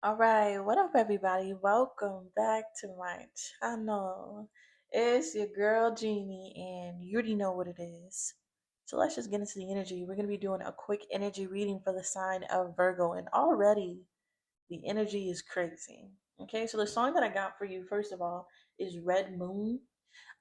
All right, what up, everybody? Welcome back to my channel. It's your girl Jeannie, and you already know what it is. So let's just get into the energy. We're going to be doing a quick energy reading for the sign of Virgo, and already the energy is crazy. Okay, so the song that I got for you, first of all, is Red Moon.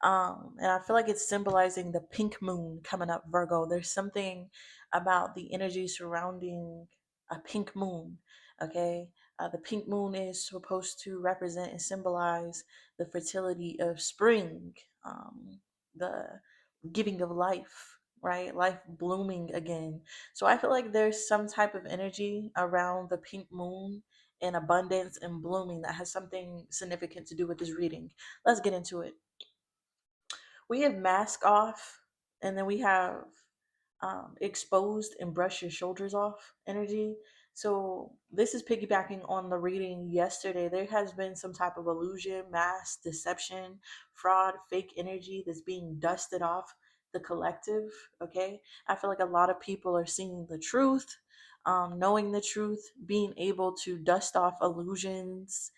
And I feel like it's symbolizing the pink moon coming up, Virgo. There's something about the energy surrounding a pink moon. Okay, the pink moon is supposed to represent and symbolize the fertility of spring, the giving of life, right? Life blooming again. So I feel like there's some type of energy around the pink moon and abundance and blooming that has something significant to do with this reading. Let's get into it. We have mask off, and then we have exposed and brush your shoulders off energy. So this is piggybacking on the reading yesterday. There has been some type of illusion, mask, deception, fraud, fake energy that's being dusted off the collective. Okay, I feel like a lot of people are seeing the truth, knowing the truth, being able to dust off illusions,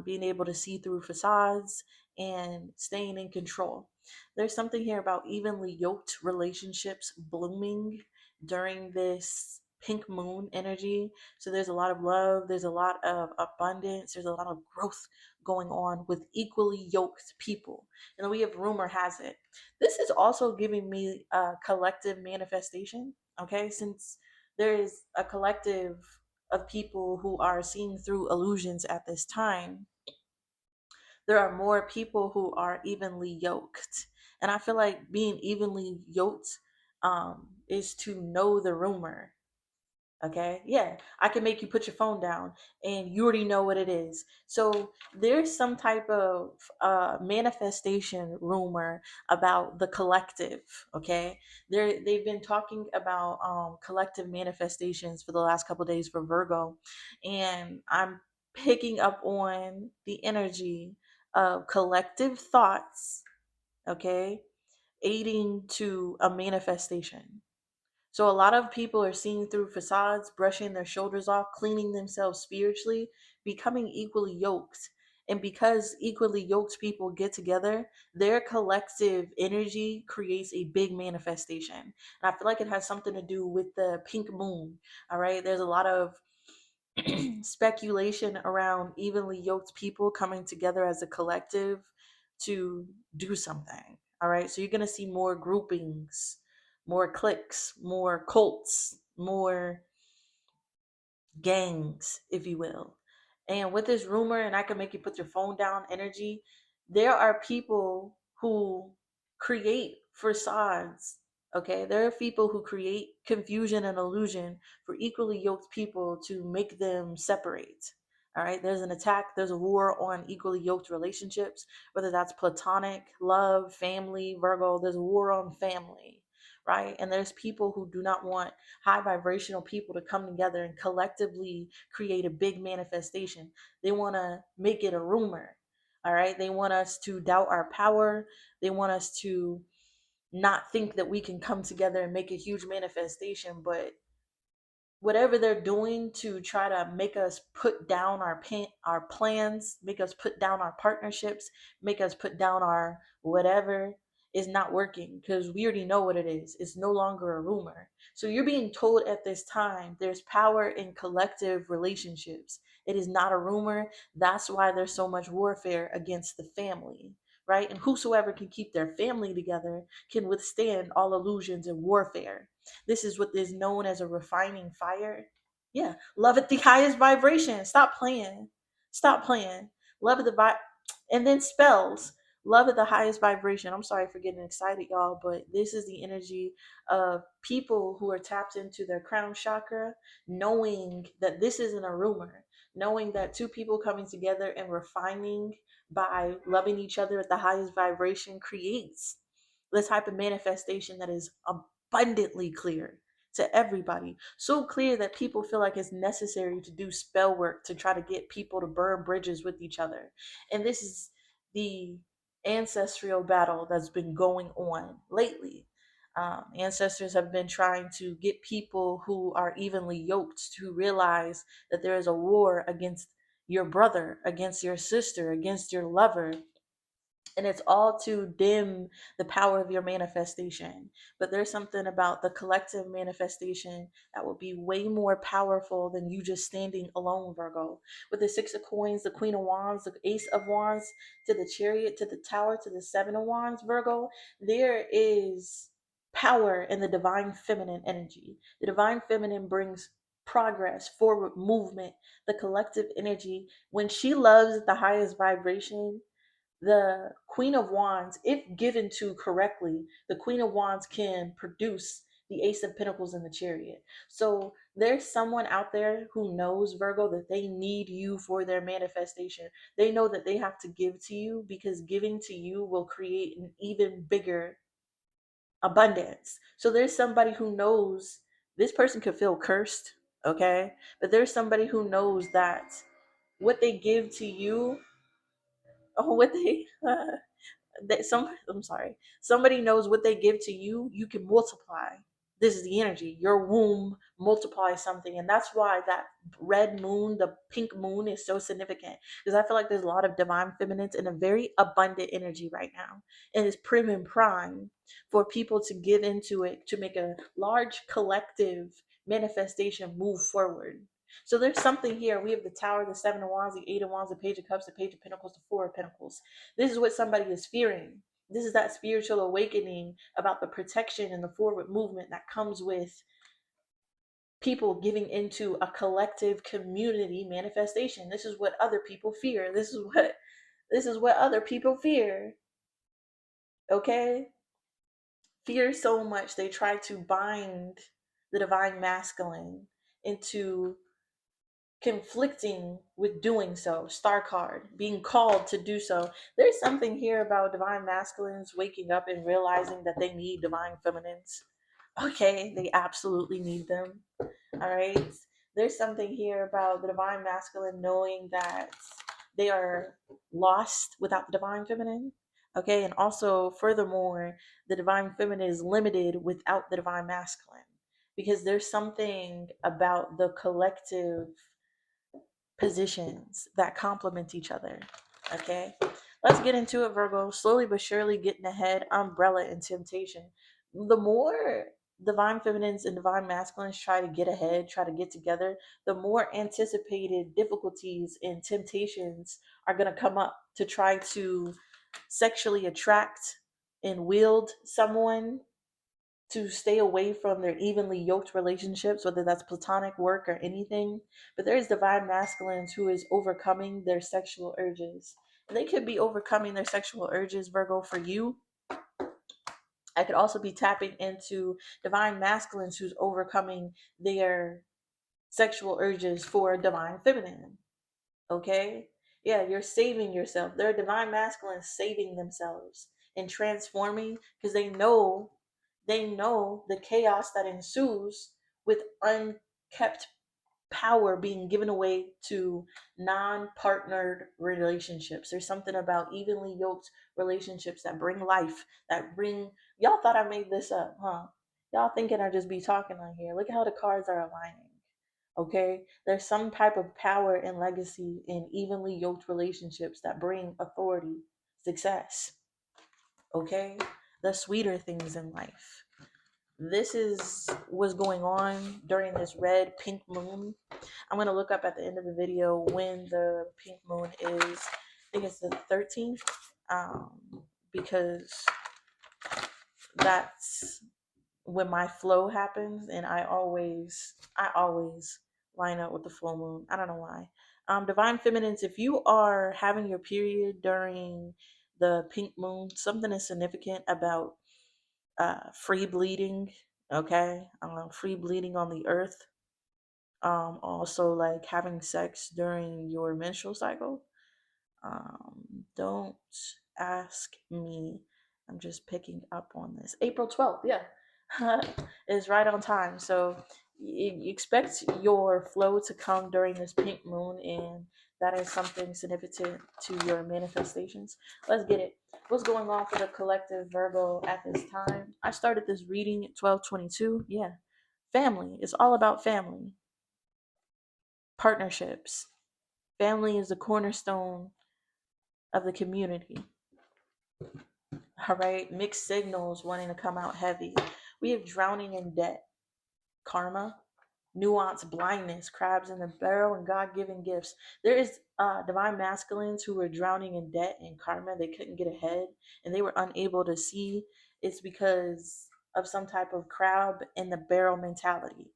being able to see through facades, and staying in control. There's something here about evenly yoked relationships blooming during this pink moon energy. So there's a lot of love, there's a lot of abundance, there's a lot of growth going on with equally yoked people. And then we have rumor has it. This is also giving me a collective manifestation, okay? Since there is a collective of people who are seeing through illusions at this time, there are more people who are evenly yoked. And I feel like being evenly yoked is to know the rumor. Okay. Yeah. I can make you put your phone down and you already know what it is. So there's some type of manifestation rumor about the collective. Okay. They've been talking about collective manifestations for the last couple of days for Virgo. And I'm picking up on the energy of collective thoughts. Okay. Aiding to a manifestation. So a lot of people are seeing through facades, brushing their shoulders off, cleaning themselves spiritually, becoming equally yoked. And because equally yoked people get together, their collective energy creates a big manifestation. And I feel like it has something to do with the pink moon. All right. There's a lot of speculation around evenly yoked people coming together as a collective to do something. All right. So you're going to see more groupings, more cliques, more cults, more gangs, if you will. And with this rumor, and I can make you put your phone down energy, there are people who create facades. Okay, there are people who create confusion and illusion for equally yoked people to make them separate. All right, there's an attack, there's a war on equally yoked relationships, whether that's platonic, love, family, Virgo, there's a war on family, right? And there's people who do not want high vibrational people to come together and collectively create a big manifestation. They want to make it a rumor. All right. They want us to doubt our power. They want us to not think that we can come together and make a huge manifestation. But whatever they're doing to try to make us put down our plans, make us put down our partnerships, make us put down our whatever is not working because we already know what it is. It's no longer a rumor. So you're being told at this time there's power in collective relationships. It is not a rumor. That's why there's so much warfare against the family, right? And whosoever can keep their family together can withstand all illusions and warfare. This is what is known as a refining fire. Yeah, love at the highest vibration. Stop playing. Stop playing. Love at the and then spells. Love at the highest vibration. I'm sorry for getting excited, y'all, but this is the energy of people who are tapped into their crown chakra, knowing that this isn't a rumor, knowing that two people coming together and refining by loving each other at the highest vibration creates the type of manifestation that is abundantly clear to everybody. So clear that people feel like it's necessary to do spell work to try to get people to burn bridges with each other. And this is the ancestral battle that's been going on lately. Ancestors have been trying to get people who are evenly yoked to realize that there is a war against your brother, against your sister, against your lover, and it's all to dim the power of your manifestation. But there's something about the collective manifestation that will be way more powerful than you just standing alone, Virgo. With the Six of Coins, the Queen of Wands, the Ace of Wands, to the Chariot, to the Tower, to the Seven of Wands, Virgo, there is power in the divine feminine energy. The divine feminine brings progress, forward movement, the collective energy. When she loves at the highest vibration, the Queen of Wands, if given to correctly, the Queen of Wands can produce the Ace of Pentacles in the Chariot. So there's someone out there who knows, Virgo, that they need you for their manifestation. They know that they have to give to you, because giving to you will create an even bigger abundance. So there's somebody who knows this person could feel cursed, okay? But there's somebody who knows that what they give to you, oh, what they that some I'm sorry, somebody knows what they give to you, you can multiply. This is the energy. Your womb multiplies something, and that's why that red moon, the pink moon, is so significant, because I feel like there's a lot of divine feminines in a very abundant energy right now, and it's prim and prime for people to give into it to make a large collective manifestation move forward. So there's something here. We have the Tower, the Seven of Wands, the Eight of Wands, the Page of Cups, the Page of Pentacles, the Four of Pentacles. This is what somebody is fearing. This is that spiritual awakening about the protection and the forward movement that comes with people giving into a collective community manifestation. This is what other people fear. This is what other people fear. Okay? Fear so much they try to bind the divine masculine into conflicting with doing so. Star card, being called to do so. There's something here about divine masculines waking up and realizing that they need divine feminines. Okay, they absolutely need them. All right. There's something here about the divine masculine knowing that they are lost without the divine feminine. Okay, and also, furthermore, the divine feminine is limited without the divine masculine, because there's something about the collective positions that complement each other. Okay, let's get into it, Virgo. Slowly but surely getting ahead, umbrella and temptation. The more divine feminines and divine masculines try to get ahead, try to get together, the more anticipated difficulties and temptations are going to come up to try to sexually attract and wield someone to stay away from their evenly yoked relationships, whether that's platonic, work, or anything. But there's divine masculines who is overcoming their sexual urges. And they could be overcoming their sexual urges, Virgo, for you. I could also be tapping into divine masculines who's overcoming their sexual urges for divine feminine. Okay? Yeah, you're saving yourself. They're divine masculines saving themselves and transforming, because they know the chaos that ensues with unkept power being given away to non-partnered relationships. There's something about evenly yoked relationships that bring life, that bring, y'all thought I made this up, huh? Y'all thinking I just be talking on here. Look at how the cards are aligning. Okay, there's some type of power and legacy in evenly yoked relationships that bring authority, success. Okay, the sweeter things in life. This is what's going on during this red pink moon. I'm going to look up at the end of the video when the pink moon is. I think it's the 13th, um, because that's when my flow happens, and I always line up with the full moon. I don't know why. Divine feminines, if you are having your period during the pink moon, something is significant about free bleeding. Okay, free bleeding on the earth. Also, like having sex during your menstrual cycle. Don't ask me. I'm just picking up on this. April 12th, yeah, is right on time. So you expect your flow to come during this pink moon, and that is something significant to your manifestations. Let's get it. What's going on for the collective Virgo at this time? I started this reading at 12:22. Yeah, family. It's all about family, partnerships. Family is the cornerstone of the community. All right, mixed signals wanting to come out heavy. We have drowning in debt, karma, nuance, blindness, crabs in the barrel, and God-given gifts. There is divine masculines who were drowning in debt and karma. They couldn't get ahead, and they were unable to see. It's because of some type of crab in the barrel mentality.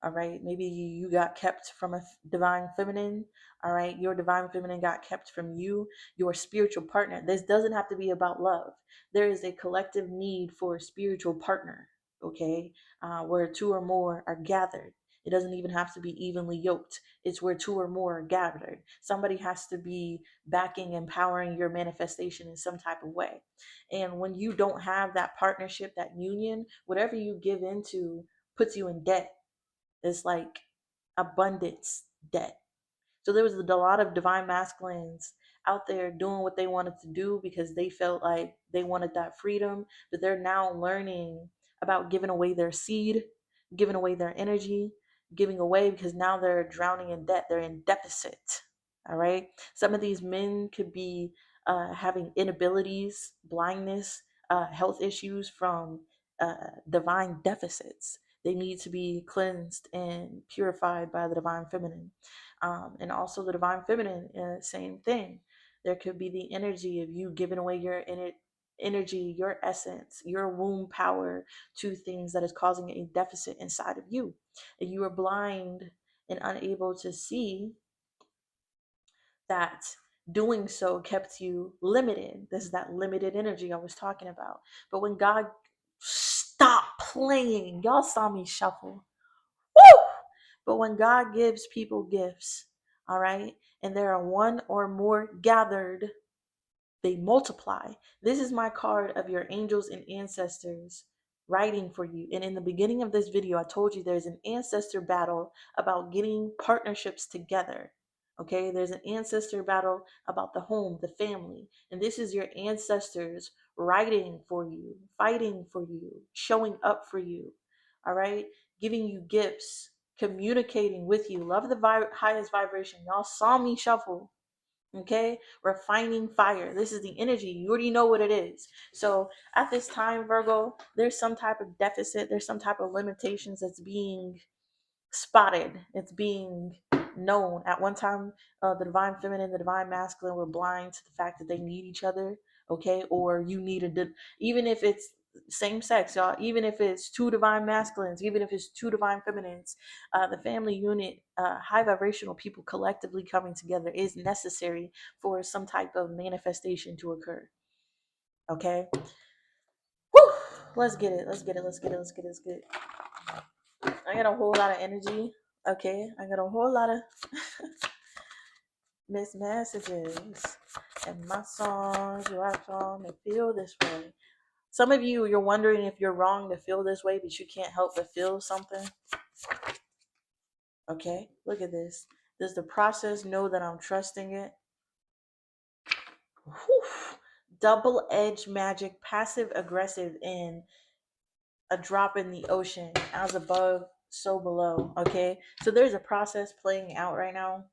All right, maybe you got kept from a divine feminine. All right, your divine feminine got kept from you, your spiritual partner. This doesn't have to be about love. There is a collective need for a spiritual partner. Okay, where two or more are gathered. It doesn't even have to be evenly yoked. It's where two or more are gathered. Somebody has to be backing, empowering your manifestation in some type of way. And when you don't have that partnership, that union, whatever you give into puts you in debt. It's like abundance debt. So there was a lot of divine masculines out there doing what they wanted to do because they felt like they wanted that freedom, but they're now learning about giving away their seed, giving away their energy, giving away because now they're drowning in debt. They're in deficit. All right. Some of these men could be having inabilities, blindness, health issues from divine deficits. They need to be cleansed and purified by the divine feminine. And also the divine feminine, same thing. There could be the energy of you giving away your energy, your essence, your womb power to things that is causing a deficit inside of you. And you are blind and unable to see that doing so kept you limited. This is that limited energy I was talking about. But when God stopped playing, y'all saw me shuffle. Woo! But when God gives people gifts, all right, and there are one or more gathered, they multiply. This is my card of your angels and ancestors writing for you. And in the beginning of this video, I told you there's an ancestor battle about getting partnerships together. Okay, there's an ancestor battle about the home, the family. And this is your ancestors writing for you, fighting for you, showing up for you. All right, giving you gifts, communicating with you. Love the highest vibration. Y'all saw me shuffle. Okay, refining fire. This is the energy. You already know what it is. So at this time, Virgo, there's some type of deficit, there's some type of limitations that's being spotted, it's being known. At one time, the divine feminine, the divine masculine were blind to the fact that they need each other. Okay, or you need even if it's same sex, y'all, even if it's two divine masculines, even if it's two divine feminines, the family unit, high vibrational people collectively coming together is necessary for some type of manifestation to occur. Okay. Whew. Let's get it. Let's get it. Let's get it. Let's get it. Let's get it. I got a whole lot of energy. Okay. I got a whole lot of missed messages. And my songs, your song, they feel this way. Some of you, you're wondering if you're wrong to feel this way, but you can't help but feel something. Okay. Look at this. Does the process know that I'm trusting it? Whew. Double-edged magic, passive aggressive, and a drop in the ocean, as above so below. Okay, so there's a process playing out right now.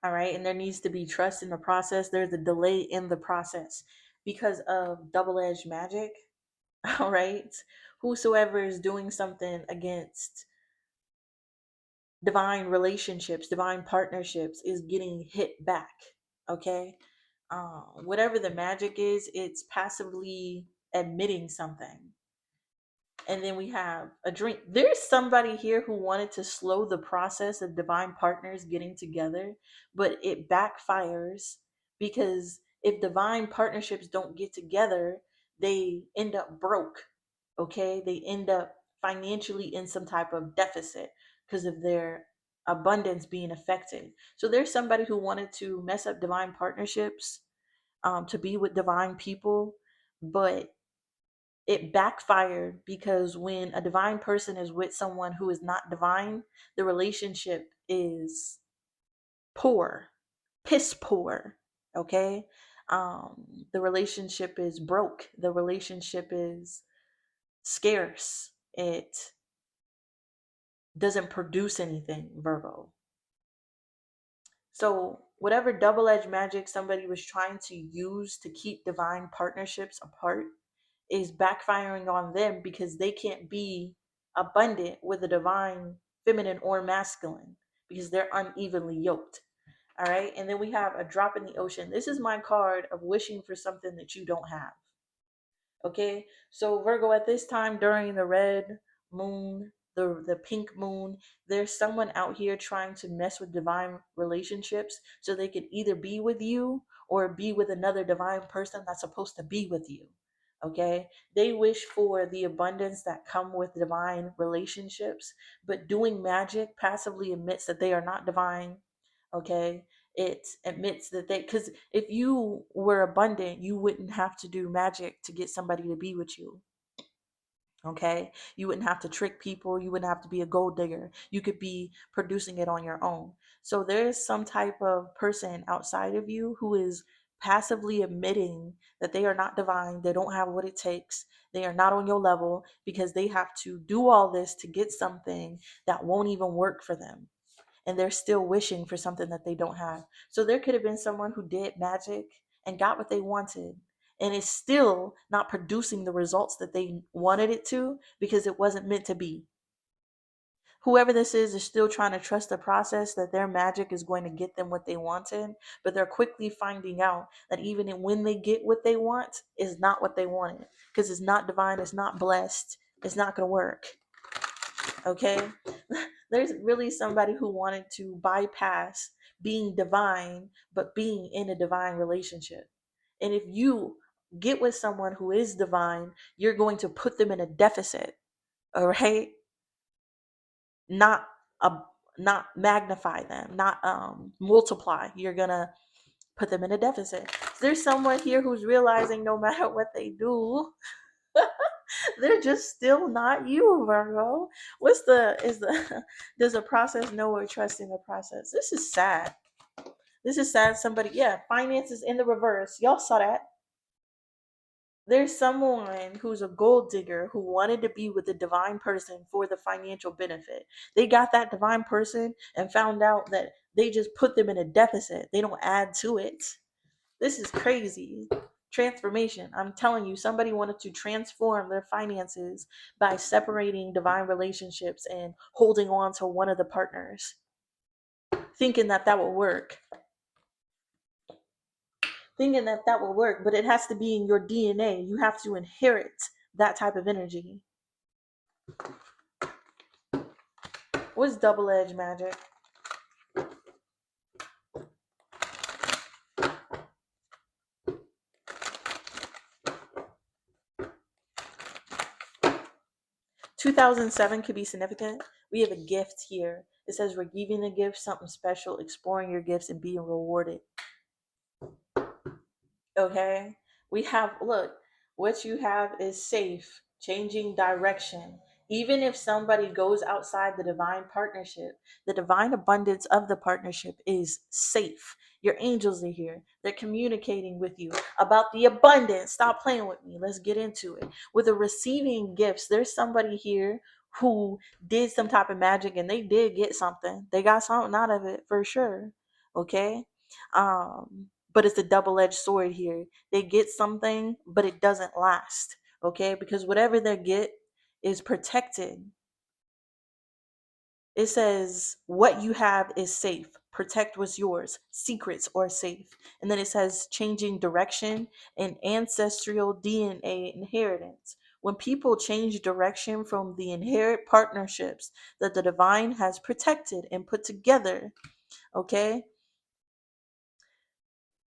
All right, and there needs to be trust in the process. There's a delay in the process because of double-edged magic. All right, whosoever is doing something against divine relationships, divine partnerships, is getting hit back. Okay, whatever the magic is, it's passively admitting something. And then we have a drink. There's somebody here who wanted to slow the process of divine partners getting together, but it backfires because if divine partnerships don't get together, they end up broke. Okay, they end up financially in some type of deficit because of their abundance being affected. So there's somebody who wanted to mess up divine partnerships, to be with divine people, but it backfired because when a divine person is with someone who is not divine, the relationship is poor, piss poor. Okay. The relationship is broke. The relationship is scarce. It doesn't produce anything, Virgo. So, whatever double edged magic somebody was trying to use to keep divine partnerships apart is backfiring on them because they can't be abundant with a divine feminine or masculine because they're unevenly yoked. All right. And then we have a drop in the ocean. This is my card of wishing for something that you don't have. Okay, so Virgo, at this time during the red moon, the pink moon, there's someone out here trying to mess with divine relationships so they could either be with you or be with another divine person that's supposed to be with you. Okay, they wish for the abundance that come with divine relationships, but doing magic passively admits that they are not divine. Okay, it admits that they, because if you were abundant you wouldn't have to do magic to get somebody to be with you. Okay, you wouldn't have to trick people, you wouldn't have to be a gold digger, you could be producing it on your own. So there's some type of person outside of you who is passively admitting that they are not divine, they don't have what it takes, they are not on your level because they have to do all this to get something that won't even work for them, and they're still wishing for something that they don't have. So there could have been someone who did magic and got what they wanted and is still not producing the results that they wanted it to because it wasn't meant to be. Whoever this is still trying to trust the process that their magic is going to get them what they wanted, but they're quickly finding out that even when they get what they want is not what they wanted because it's not divine, it's not blessed, it's not going to work. Okay, there's really somebody who wanted to bypass being divine but being in a divine relationship. And if you get with someone who is divine, you're going to put them in a deficit. All right, not a not magnify them, not multiply. You're gonna put them in a deficit. There's someone here who's realizing no matter what they do, they're just still not you, Virgo. What's the is the does the process know or trust in the process? This is sad. This is sad. Somebody, yeah, finances in the reverse. Y'all saw that. There's someone who's a gold digger who wanted to be with a divine person for the financial benefit. They got that divine person and found out that they just put them in a deficit. They don't add to it. This is crazy. Transformation. I'm telling you, somebody wanted to transform their finances by separating divine relationships and holding on to one of the partners, thinking that that will work. Thinking that that will work, but it has to be in your DNA. You have to inherit that type of energy. What's double edged magic? 2007 could be significant. We have a gift here. It says we're giving a gift, something special, exploring your gifts and being rewarded. Okay, we have, look, what you have is safe, changing direction. Even if somebody goes outside the divine partnership, the divine abundance of the partnership is safe. Your angels are here, they're communicating with you about the abundance. Stop playing with me, let's get into it. With the receiving gifts, there's somebody here who did some type of magic and they did get something, they got something out of it for sure. Okay, but it's a double-edged sword here. They get something, but it doesn't last. Okay, because whatever they get is protected. It says what you have is safe, protect what's yours, secrets are safe. And then it says changing direction and ancestral DNA inheritance. When people change direction from the inherent partnerships that the divine has protected and put together, okay,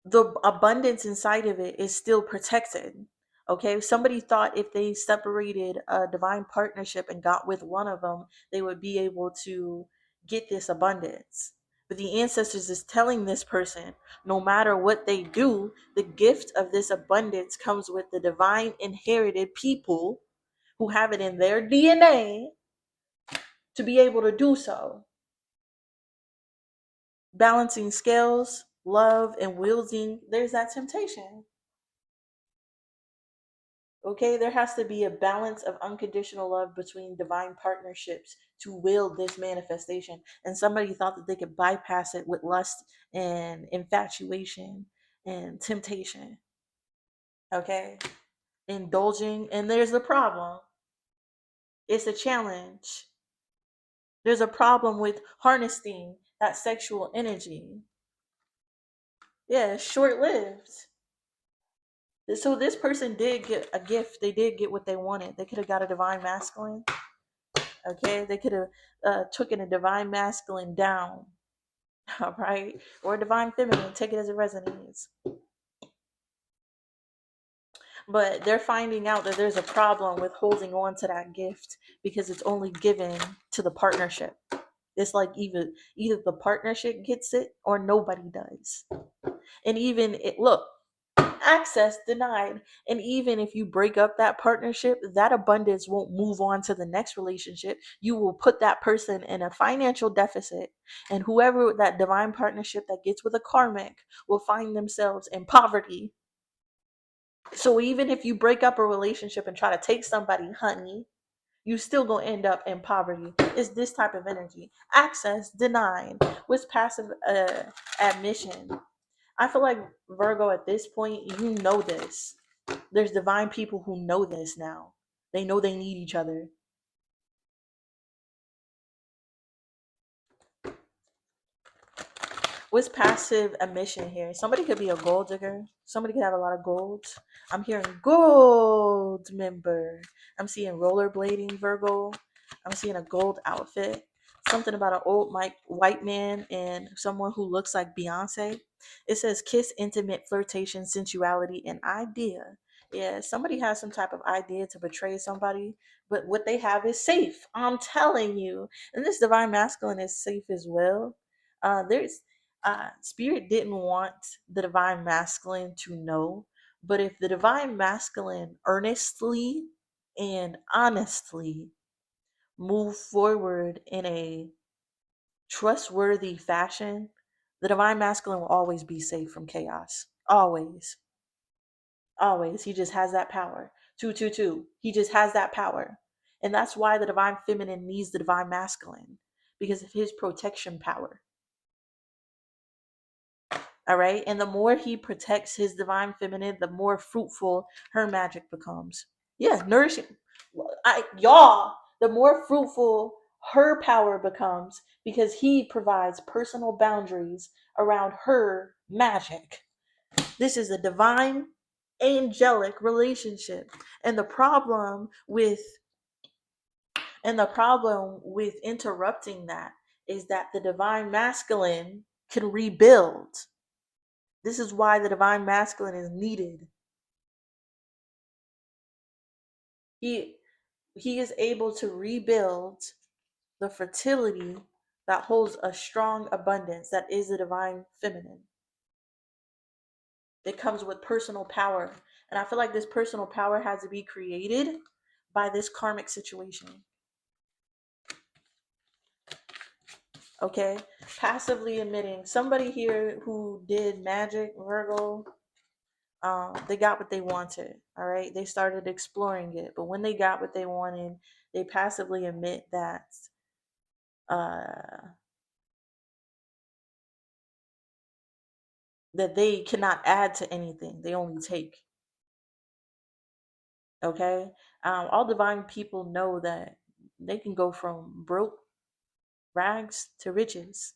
the abundance inside of it is still protected. Okay, somebody thought if they separated a divine partnership and got with one of them, they would be able to get this abundance. But the ancestors is telling this person, no matter what they do, the gift of this abundance comes with the divine inherited people who have it in their DNA to be able to do so. Balancing scales, love, and wielding, there's that temptation. Okay, there has to be a balance of unconditional love between divine partnerships to wield this manifestation. And somebody thought that they could bypass it with lust and infatuation and temptation. Okay, indulging, and there's the problem. It's a challenge. There's a problem with harnessing that sexual energy. Yeah, it's short lived. So this person did get a gift. They did get what they wanted. They could have got a divine masculine. Okay, they could have taken a divine masculine down. All right, or a divine feminine. Take it as it resonates. But they're finding out that there's a problem with holding on to that gift because it's only given to the partnership. It's like either the partnership gets it or nobody does. And even it look, access denied. And even if you break up that partnership, that abundance won't move on to the next relationship. You will put that person in a financial deficit. And whoever that divine partnership that gets with a karmic will find themselves in poverty. So even if you break up a relationship and try to take somebody, honey, you still gonna end up in poverty. It's this type of energy. Access denied. What's passive admission? I feel like Virgo at this point, you know this. There's divine people who know this now. They know they need each other. What's passive emission here? Somebody could be a gold digger. Somebody could have a lot of gold. I'm hearing gold member. I'm seeing rollerblading Virgo. I'm seeing a gold outfit. Something about an old white man and someone who looks like Beyonce. It says kiss, intimate, flirtation, sensuality, and idea. Yeah, somebody has some type of idea to betray somebody, but what they have is safe. I'm telling you. And this divine masculine is safe as well. There's Spirit didn't want the divine masculine to know, but if the divine masculine earnestly and honestly move forward in a trustworthy fashion, the divine masculine will always be safe from chaos. Always. Always. He just has that power. 222. He just has that power. And that's why the divine feminine needs the divine masculine, because of his protection power. All right. And the more he protects his divine feminine, the more fruitful her magic becomes. Yeah, nourishing. Y'all, the more fruitful her power becomes because he provides personal boundaries around her magic. This is a divine angelic relationship. And the problem with interrupting that is that the divine masculine can rebuild. This is why the divine masculine is needed. He he is able to rebuild the fertility that holds a strong abundance that is the divine feminine. It comes with personal power. And I feel like this personal power has to be created by this karmic situation. Okay? Passively emitting. Somebody here who did magic, Virgo, they got what they wanted. All right, they started exploring it, but when they got what they wanted, they passively admit uh, that they cannot add to anything; they only take. Okay, all divine people know that they can go from broke rags to riches.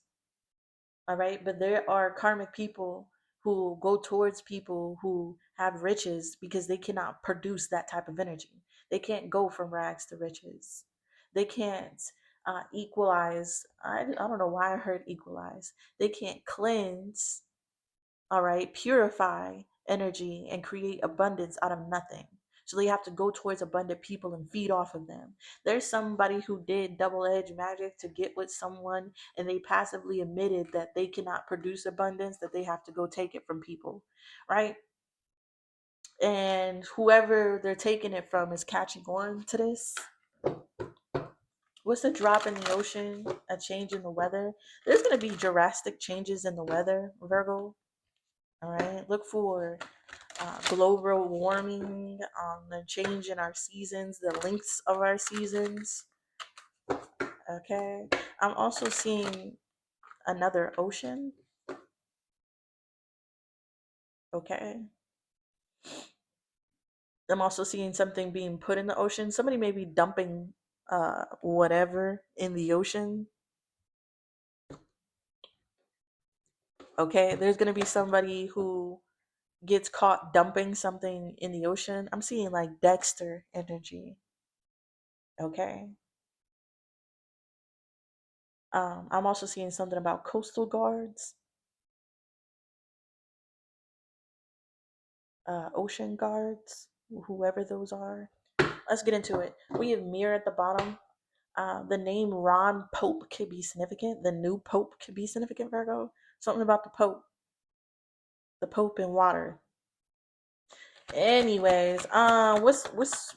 All right, but there are karmic people who go towards people who have riches because they cannot produce that type of energy. They can't go from rags to riches. They can't equalize. I don't know why I heard equalize. They can't cleanse, all right, purify energy and create abundance out of nothing. So they have to go towards abundant people and feed off of them. There's somebody who did double-edged magic to get with someone, and they passively admitted that they cannot produce abundance, that they have to go take it from people, right? And whoever they're taking it from is catching on to this. What's a drop in the ocean? A change in the weather. There's going to be drastic changes in the weather, Virgo. All right. Look for global warming, the change in our seasons, the lengths of our seasons. Okay. I'm also seeing another ocean. Okay. I'm also seeing something being put in the ocean. Somebody may be dumping whatever in the ocean. Okay. There's going to be somebody who gets caught dumping something in the ocean. I'm seeing like Dexter energy. Okay. I'm also seeing something about coastal guards, ocean guards, whoever those are. Let's get into it. We have Mirror at the bottom. The name Ron Pope could be significant. The new Pope could be significant, Virgo. Something about the Pope. The Pope in water. Anyways, what's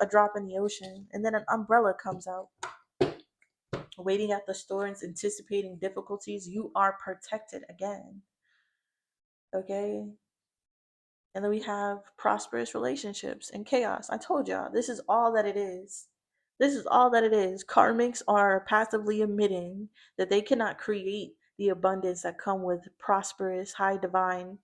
a drop in the ocean? And then an umbrella comes out. Waiting at the storms, anticipating difficulties. You are protected again. Okay. And then we have prosperous relationships and chaos. I told y'all, this is all that it is. This is all that it is. Karmics are passively admitting that they cannot create the abundance that come with prosperous, high divine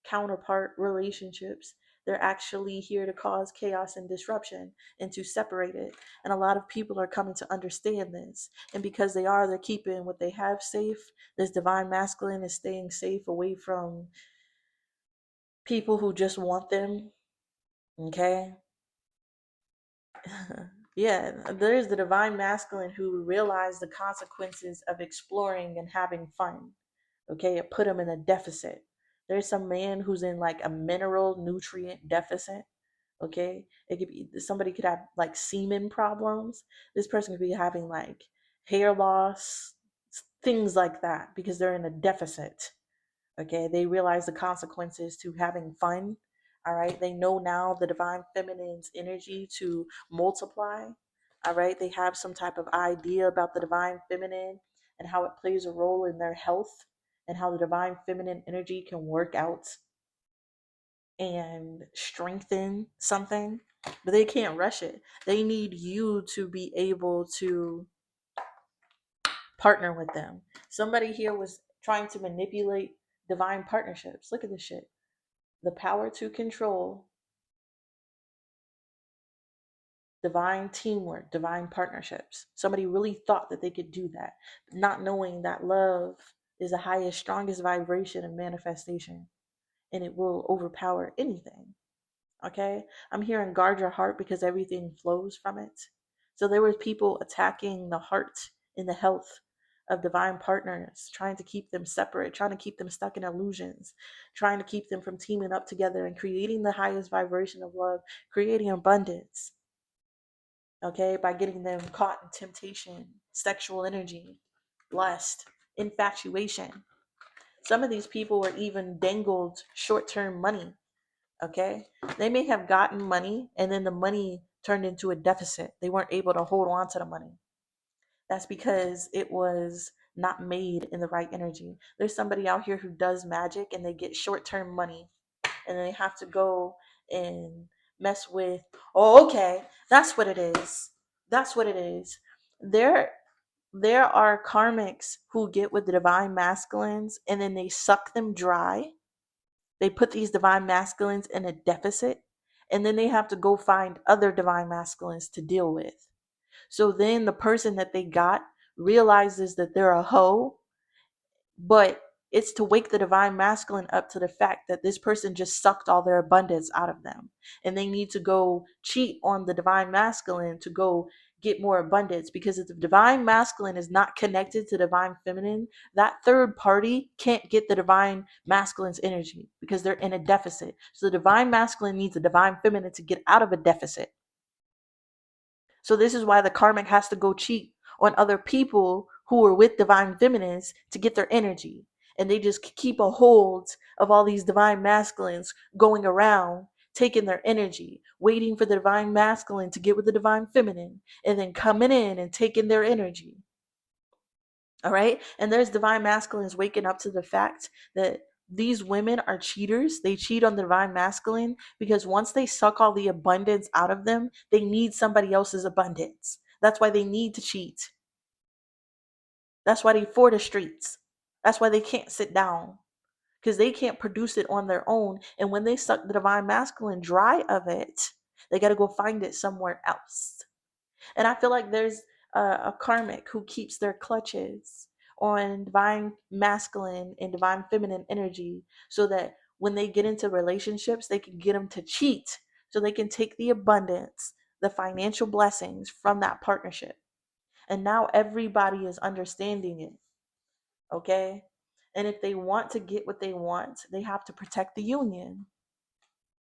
counterpart relationships. They're actually here to cause chaos and disruption and to separate it. And a lot of people are coming to understand this. And because they are, they're keeping what they have safe. This divine masculine is staying safe away from people who just want them. Okay. Yeah, there's the divine masculine who realized the consequences of exploring and having fun. Okay, it put him in a deficit. There's some man who's in like a mineral nutrient deficit. Okay, it could be somebody could have like semen problems. This person could be having like hair loss, things like that because they're in a deficit. Okay, they realize the consequences to having fun. All right, they know now the divine feminine's energy to multiply. All right, they have some type of idea about the divine feminine and how it plays a role in their health and how the divine feminine energy can work out and strengthen something, but they can't rush it. They need you to be able to partner with them. Somebody here was trying to manipulate divine partnerships. Look at this shit. The power to control, divine teamwork, divine partnerships. Somebody really thought that they could do that, not knowing that love is the highest, strongest vibration of manifestation and it will overpower anything. Okay? I'm hearing guard your heart because everything flows from it. So there were people attacking the heart and the health of divine partners, trying to keep them separate, trying to keep them stuck in illusions, trying to keep them from teaming up together and creating the highest vibration of love, creating abundance. Okay, by getting them caught in temptation, sexual energy, lust, infatuation. Some of these people were even dangled short-term money. Okay, they may have gotten money and then the money turned into a deficit. They weren't able to hold on to the money. That's because it was not made in the right energy. There's somebody out here who does magic and they get short-term money and they have to go and mess with, oh, okay, that's what it is. That's what it is. There are karmics who get with the divine masculines and then they suck them dry. They put these divine masculines in a deficit and then they have to go find other divine masculines to deal with. So then the person that they got realizes that they're a hoe, but it's to wake the divine masculine up to the fact that this person just sucked all their abundance out of them. And they need to go cheat on the divine masculine to go get more abundance, because if the divine masculine is not connected to divine feminine, that third party can't get the divine masculine's energy because they're in a deficit. So the divine masculine needs the divine feminine to get out of a deficit. So this is why the karmic has to go cheat on other people who are with divine feminines to get their energy. And they just keep a hold of all these divine masculines going around taking their energy, waiting for the divine masculine to get with the divine feminine, and then coming in and taking their energy. All right. And there's divine masculines waking up to the fact that these women are cheaters. They cheat on the divine masculine because once they suck all the abundance out of them, they need somebody else's abundance. That's why they need to cheat. That's why they for the streets. That's why they can't sit down, because they can't produce it on their own. And when they suck the divine masculine dry of it, they got to go find it somewhere else. And I feel like there's a karmic who keeps their clutches on divine masculine and divine feminine energy so that when they get into relationships, they can get them to cheat so they can take the abundance, the financial blessings from that partnership. And now everybody is understanding it. Okay. And if they want to get what they want, they have to protect the union.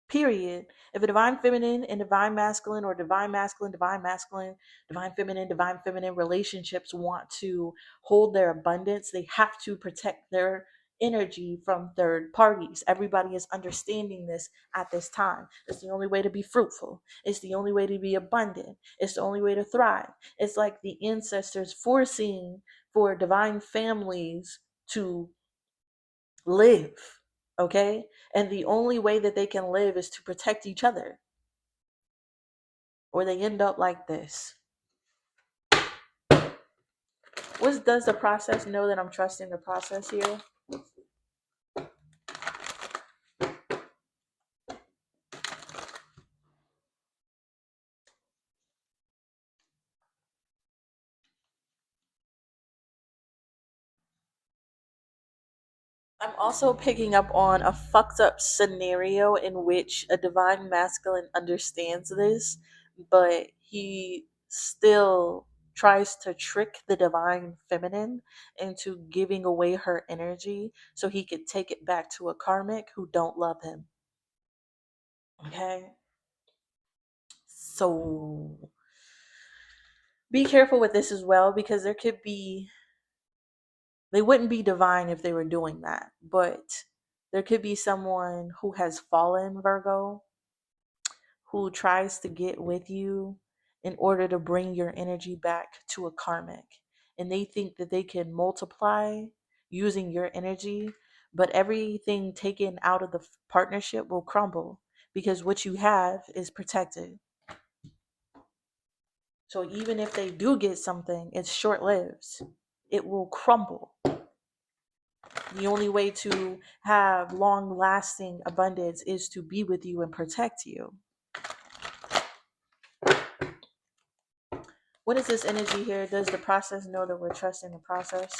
Period. If a divine feminine and divine masculine, or divine masculine, divine feminine relationships want to hold their abundance, they have to protect their energy from third parties. Everybody is understanding this at this time. It's the only way to be fruitful. It's the only way to be abundant. It's the only way to thrive. It's like the ancestors foreseeing for divine families to live. Okay. And the only way that they can live is to protect each other, or they end up like this. What does the process know that I'm trusting the process here? I'm also picking up on a fucked up scenario in which a divine masculine understands this, but he still tries to trick the divine feminine into giving away her energy so he could take it back to a karmic who don't love him. Okay? So be careful with this as well, because there could be, they wouldn't be divine if they were doing that, but there could be someone who has fallen, Virgo, who tries to get with you in order to bring your energy back to a karmic. And they think that they can multiply using your energy, but everything taken out of the partnership will crumble because what you have is protected. So even if they do get something, it's short lived. It will crumble. The only way to have long lasting abundance is to be with you and protect you. What is this energy here? Does the process know that we're trusting the process?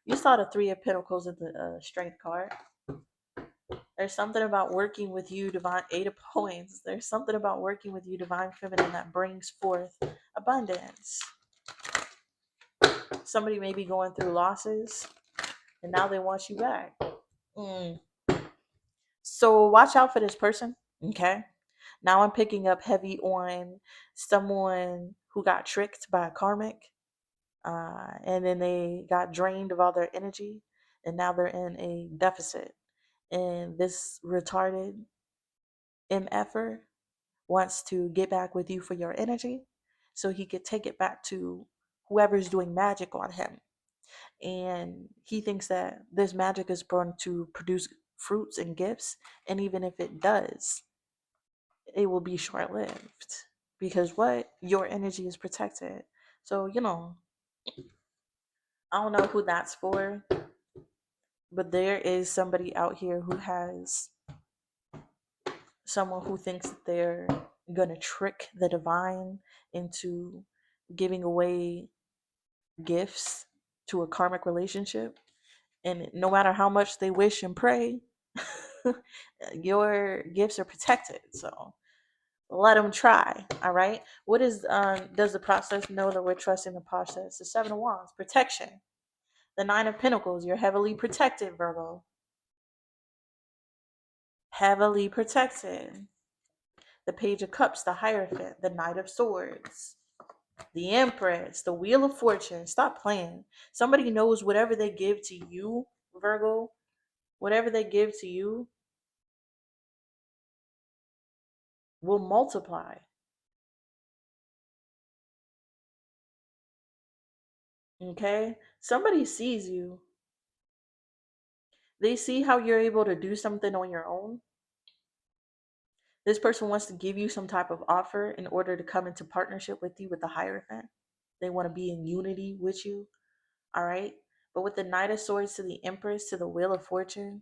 You saw the Three of Pentacles in the Strength card. There's something about working with you, divine Eight of Coins. There's something about working with you, divine feminine, that brings forth abundance. Somebody may be going through losses and now they want you back. So watch out for this person. Okay. Now I'm picking up heavy on someone who got tricked by a karmic, and then they got drained of all their energy, and now they're in a deficit. And this retarded MFer wants to get back with you for your energy so he could take it back to whoever's doing magic on him. And he thinks that this magic is going to produce fruits and gifts. And even if it does, it will be short lived, because what? Your energy is protected. So, I don't know who that's for, but there is somebody out here who has someone who thinks that they're gonna trick the divine into giving away gifts to a karmic relationship. And no matter how much they wish and pray, your gifts are protected. So Let them try. All right. What is does the process know that we're trusting the process? The Seven of Wands, protection. The Nine of Pentacles, you're heavily protected, Virgo. Heavily protected. The Page of Cups, the Hierophant, the Knight of Swords, the Empress, the Wheel of Fortune. Stop playing. Somebody knows whatever they give to you, Virgo, whatever they give to you will multiply. Okay? Somebody sees you. They see how you're able to do something on your own. This person wants to give you some type of offer in order to come into partnership with you with the Hierophant. They want to be in unity with you. All right? But with the Knight of Swords to the Empress to the Wheel of Fortune,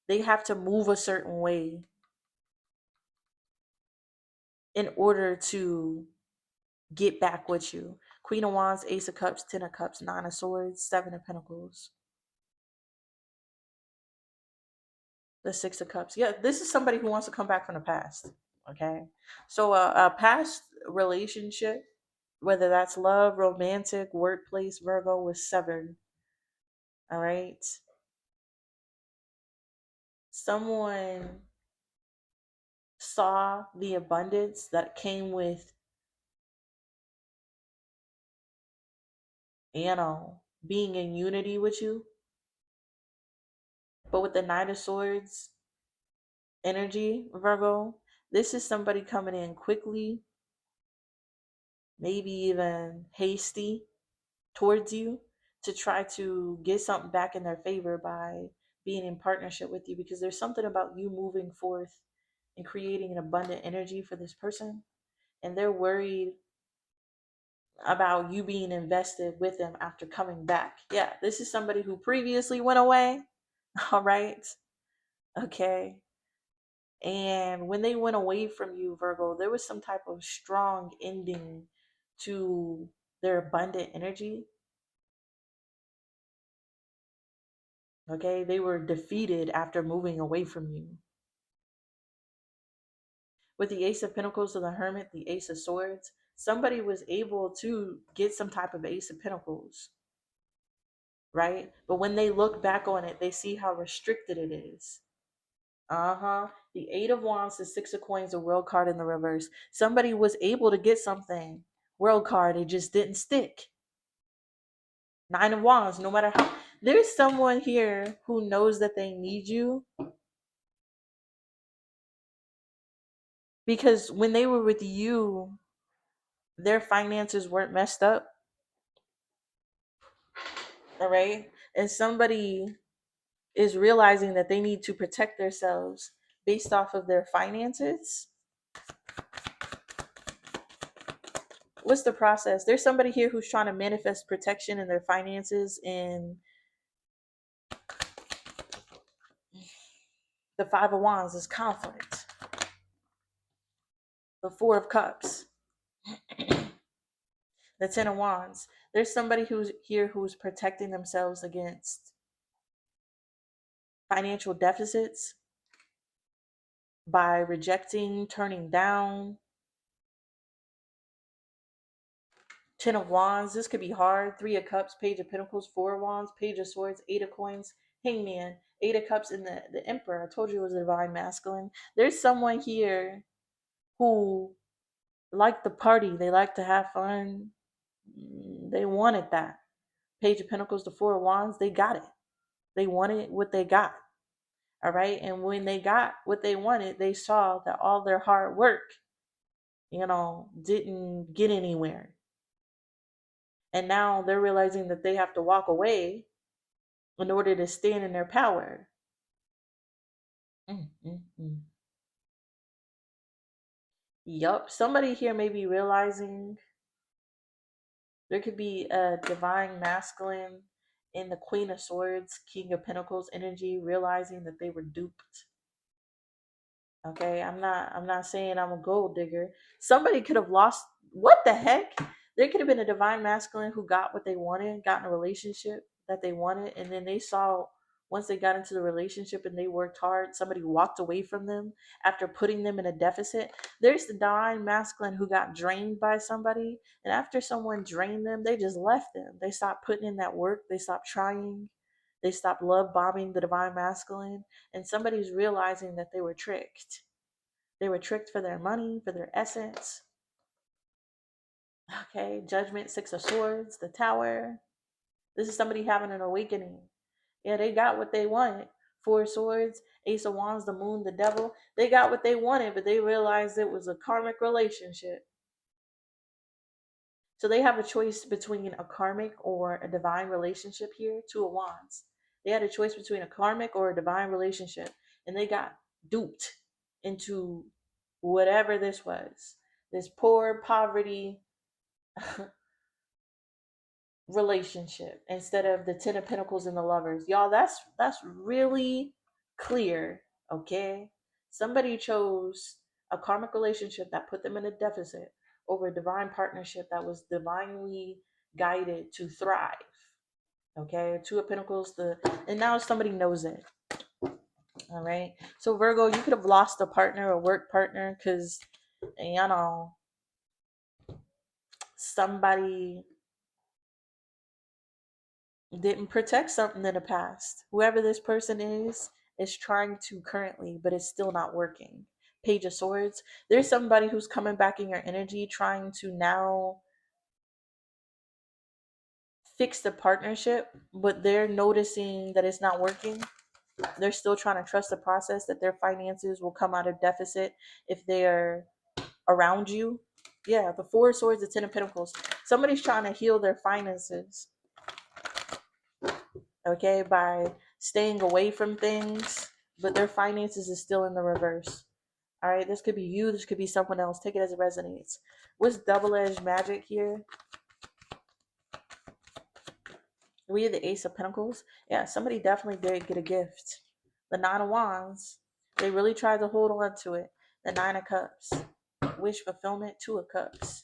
they have to move a certain way in order to get back with you. Queen of Wands, Ace of Cups, Ten of Cups, Nine of Swords, Seven of Pentacles, the Six of Cups. Yeah, this is somebody who wants to come back from the past. Okay. So a past relationship, whether that's love, romantic, workplace, Virgo, was severed. All right. Someone saw the abundance that came with, being in unity with you. But with the Knight of Swords energy, Virgo, this is somebody coming in quickly, maybe even hasty towards you to try to get something back in their favor by being in partnership with you, because there's something about you moving forth and creating an abundant energy for this person, and they're worried about you being invested with them after coming back. Yeah, this is somebody who previously went away. All right. Okay. And when they went away from you, Virgo, there was some type of strong ending to their abundant energy. Okay. They were defeated after moving away from you. With the Ace of Pentacles to the Hermit, the Ace of Swords, somebody was able to get some type of Ace of Pentacles, right? But when they look back on it, they see how restricted it is. The Eight of Wands, the Six of Coins, the World card in the reverse. Somebody was able to get something. World card, it just didn't stick. Nine of Wands, no matter how. There's someone here who knows that they need you, because when they were with you, their finances weren't messed up. All right. And somebody is realizing that they need to protect themselves based off of their finances. What's the process? There's somebody here who's trying to manifest protection in their finances, and the Five of Wands is conflict. The Four of Cups, the Ten of Wands. There's somebody who's here who's protecting themselves against financial deficits by rejecting, turning down. Ten of Wands, this could be hard. Three of Cups, Page of Pentacles, Four of Wands, Page of Swords, Eight of Coins, Hangman, Eight of Cups, and the Emperor. I told you it was a divine masculine. There's someone here who like the party. They like to have fun. They wanted that. Page of Pentacles, the Four of Wands, they got it. They wanted what they got. All right. And when they got what they wanted, they saw that all their hard work, didn't get anywhere. And now they're realizing that they have to walk away in order to stand in their power. Yup. Somebody here may be realizing there could be a divine masculine in the Queen of Swords, King of Pentacles energy, realizing that they were duped. Okay, I'm not saying I'm a gold digger. Somebody could have lost, what the heck? There could have been a divine masculine who got what they wanted, got in a relationship that they wanted, and then they saw once they got into the relationship and they worked hard, somebody walked away from them after putting them in a deficit. There's the divine masculine who got drained by somebody, and after someone drained them, they just left them. They stopped putting in that work, they stopped trying, they stopped love bombing the divine masculine, and somebody's realizing that they were tricked. They were tricked for their money, for their essence. Okay, Judgment, Six of Swords, the Tower. This is somebody having an awakening. Yeah, they got what they wanted. Four of Swords, Ace of Wands, the Moon, the Devil. They got what they wanted, but they realized it was a karmic relationship. So they have a choice between a karmic or a divine relationship here. Two of Wands. They had a choice between a karmic or a divine relationship, and they got duped into whatever this was. This poor poverty relationship instead of the Ten of Pentacles and the Lovers. Y'all, that's really clear, okay? Somebody chose a karmic relationship that put them in a deficit over a divine partnership that was divinely guided to thrive. Okay, Two of Pentacles, and now somebody knows it. All right. So Virgo, you could have lost a partner, a work partner, because somebody didn't protect something in the past. Whoever this person is trying to currently, but it's still not working. Page of Swords. There's somebody who's coming back in your energy trying to now fix the partnership, but they're noticing that it's not working. They're still trying to trust the process, that their finances will come out of deficit if they're around you. Yeah, the Four of Swords, the Ten of Pentacles. Somebody's trying to heal their finances, okay, by staying away from things, but their finances is still in the reverse. All right, this could be you, this could be someone else. Take it as it resonates. What's double-edged magic here? We have the Ace of Pentacles. Yeah, somebody definitely did get a gift. The Nine of Wands. They really tried to hold on to it. The Nine of Cups. Wish fulfillment. Two of Cups.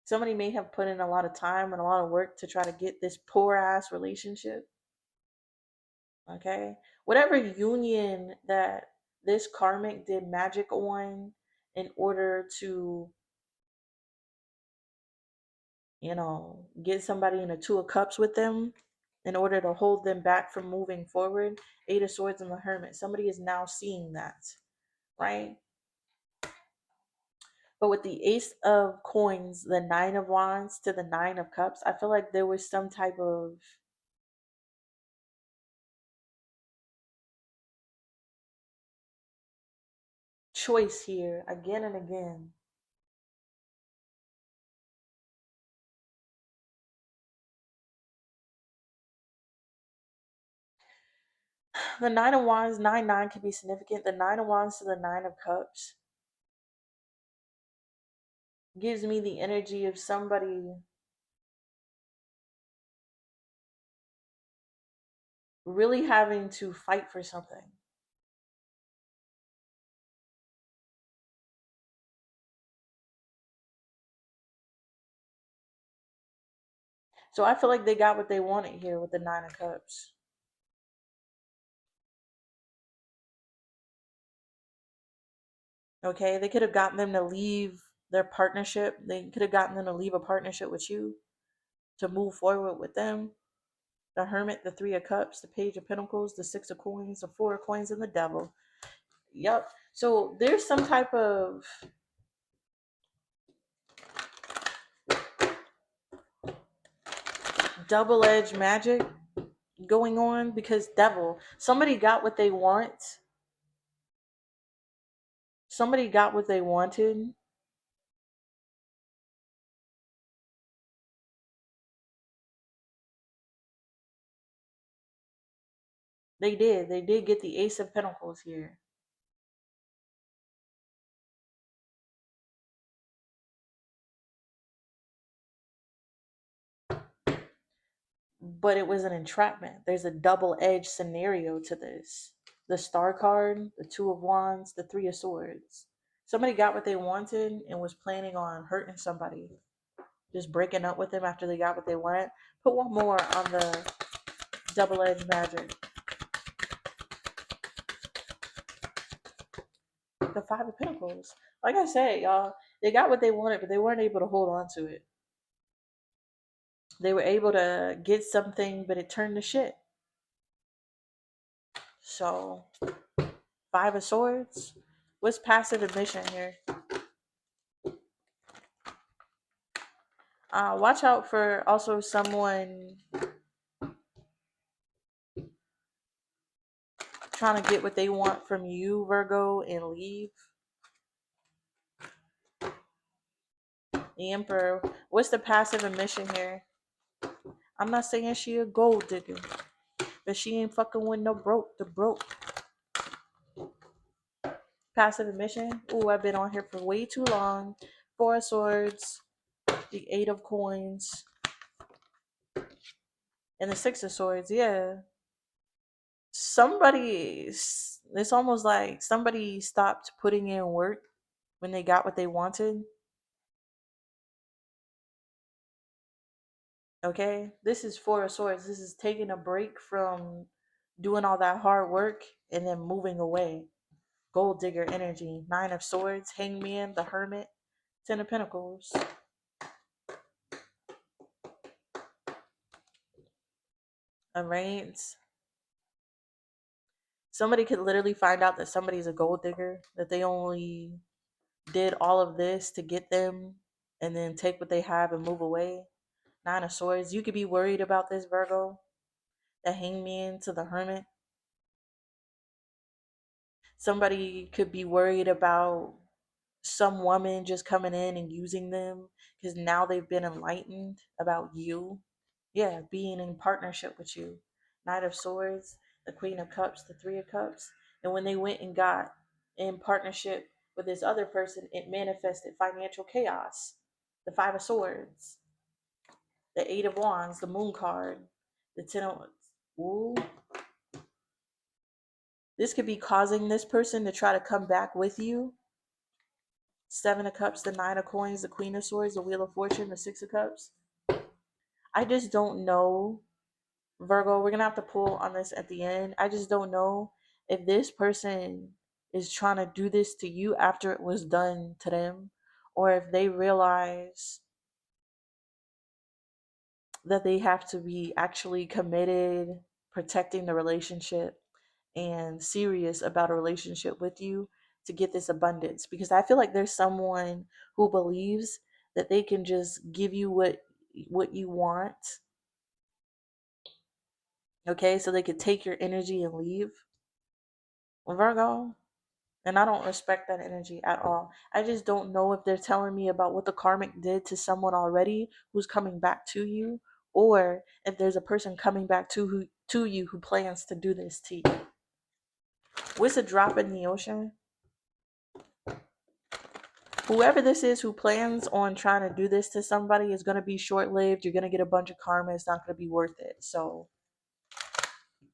Somebody may have put in a lot of time and a lot of work to try to get this poor ass relationship. Okay, whatever union that this karmic did magic on in order to, get somebody in a Two of Cups with them, in order to hold them back from moving forward. Eight of Swords and the Hermit. Somebody is now seeing that, right? But with the Ace of Coins, the Nine of Wands to the Nine of Cups, I feel like there was some type of choice here again and again. The Nine of Wands, 9-9 can be significant. The Nine of Wands to the Nine of Cups gives me the energy of somebody really having to fight for something. So I feel like they got what they wanted here with the Nine of Cups. Okay, they could have gotten them to leave their partnership. They could have gotten them to leave a partnership with you to move forward with them. The Hermit, the Three of Cups, the Page of Pentacles, the Six of Coins, the Four of Coins, and the Devil. Yep. So there's some type of double-edged magic going on, because Devil, somebody got what they want. Somebody got what they wanted. They did. They did get the Ace of Pentacles here. But it was an entrapment. There's a double-edged scenario to this. The Star card, the Two of Wands, the Three of Swords. Somebody got what they wanted and was planning on hurting somebody. Just breaking up with them after they got what they wanted. Put one more on the Double-edged magic. The Five of Pentacles. Like I said, y'all, they got what they wanted, but they weren't able to hold on to it. They were able to get something, but it turned to shit. So, Five of Swords. What's passive admission here? Watch out for also someone trying to get what they want from you, Virgo, and leave. The Emperor. What's the passive admission here? I'm not saying she a gold digger, but she ain't fucking with no broke. The broke. Passive admission. Ooh, I've been on here for way too long. Four of Swords, the Eight of Coins, and the Six of Swords. Yeah. It's almost like somebody stopped putting in work when they got what they wanted. Okay? This is Four of Swords. This is taking a break from doing all that hard work and then moving away. Gold digger energy. Nine of Swords, Hangman, the Hermit, Ten of Pentacles. Alright. Somebody could literally find out that somebody's a gold digger, that they only did all of this to get them and then take what they have and move away. Nine of Swords. You could be worried about this, Virgo. The Hangman to the Hermit. Somebody could be worried about some woman just coming in and using them because now they've been enlightened about you. Yeah, being in partnership with you. Knight of Swords, the Queen of Cups, the Three of Cups. And when they went and got in partnership with this other person, it manifested financial chaos. The Five of Swords, the Eight of Wands, the Moon card, the Ten of... Ooh. This could be causing this person to try to come back with you. Seven of Cups, the Nine of Coins, the Queen of Swords, the Wheel of Fortune, the Six of Cups. I just don't know, Virgo. We're going to have to pull on this at the end. I just don't know if this person is trying to do this to you after it was done to them, or if they realize that they have to be actually committed, protecting the relationship, and serious about a relationship with you to get this abundance. Because I feel like there's someone who believes that they can just give you what you want, okay, so they could take your energy and leave, Virgo. And I don't respect that energy at all. I just don't know if they're telling me about what the karmic did to someone already who's coming back to you, or if there's a person coming back to you who plans to do this to you. What's a drop in the ocean? Whoever this is who plans on trying to do this to somebody is going to be short-lived. You're going to get a bunch of karma. It's not going to be worth it. So,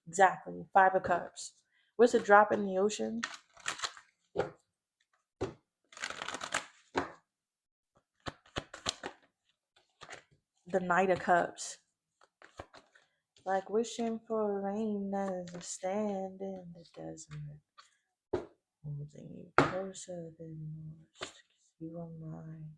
exactly. Five of Cups. What's a drop in the ocean? The Knight of Cups. Like wishing for rain as I stand in the desert. Holding you closer than most, 'cause you are mine.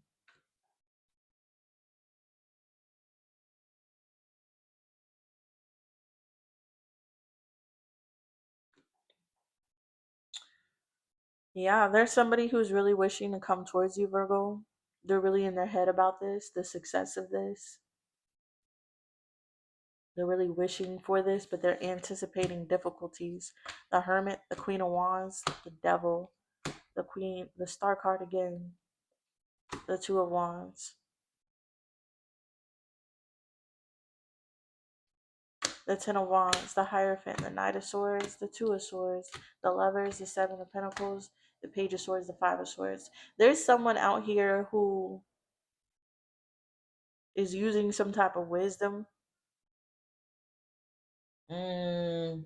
Yeah, there's somebody who's really wishing to come towards you, Virgo. They're really in their head about this, the success of this. They're really wishing for this, but they're anticipating difficulties. The Hermit, the Queen of Wands, the Devil, the Queen, the Star card again, the Two of Wands, the Ten of Wands, the Hierophant, the Knight of Swords, the Two of Swords, the Lovers, the Seven of Pentacles, the Page of Swords, the Five of Swords. There's someone out here who is using some type of wisdom. Mm.